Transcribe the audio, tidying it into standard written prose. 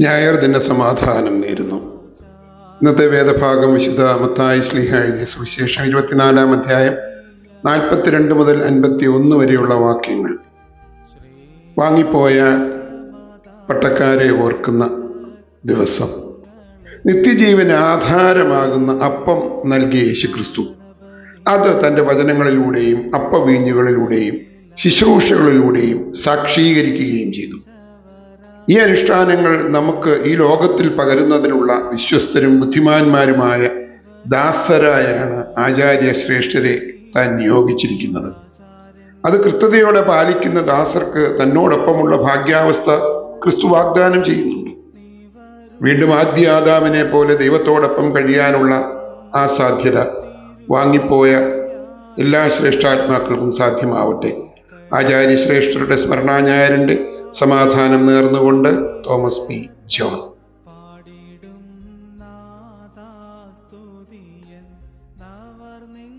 ഞായർ ദിന സമാധാനം നേരുന്നു. ഇന്നത്തെ വേദഭാഗം വിശുദ്ധ മത്തായി ശ്ലീഹ എഴുതിയ സുവിശേഷം 24-ാം അധ്യായം 42 മുതൽ 51 വരെയുള്ള വാക്യങ്ങൾ. വാങ്ങിപ്പോയ പട്ടക്കാരെ ഓർക്കുന്ന ദിവസം. നിത്യജീവന് ആധാരമാകുന്ന അപ്പം നൽകിയ യേശുക്രിസ്തു അത് തൻ്റെ വചനങ്ങളിലൂടെയും അപ്പവീഞ്ഞുകളിലൂടെയും ശുശ്രൂഷകളിലൂടെയും സാക്ഷീകരിക്കുകയും ചെയ്തു. ഈ അനുഷ്ഠാനങ്ങൾ നമുക്ക് ഈ ലോകത്തിൽ പകരുന്നതിനുള്ള വിശ്വസ്തരും ബുദ്ധിമാന്മാരുമായ ദാസരായാണ് ആചാര്യ ശ്രേഷ്ഠരെ താൻ നിയോഗിച്ചിരിക്കുന്നത്. അത് കൃത്യതയോടെ പാലിക്കുന്ന ദാസർക്ക് തന്നോടൊപ്പമുള്ള ഭാഗ്യാവസ്ഥ ക്രിസ്തു വാഗ്ദാനം ചെയ്യുന്നുണ്ട്. വീണ്ടും ആദ്യ ആദാമിനെ പോലെ ദൈവത്തോടൊപ്പം കഴിയാനുള്ള ആ സാധ്യത വാങ്ങിപ്പോയ എല്ലാ ശ്രേഷ്ഠാത്മാക്കൾക്കും സാധ്യമാവട്ടെ. ആചാര്യ ശ്രേഷ്ഠരുടെ സ്മരണാ ഞായറിൻ്റെ സമാധാനം നേർന്നുകൊണ്ട് തോമസ് പി ജോൺ. പാടിടും നാഥാസ്തുതിയൻ നവർ നിൻ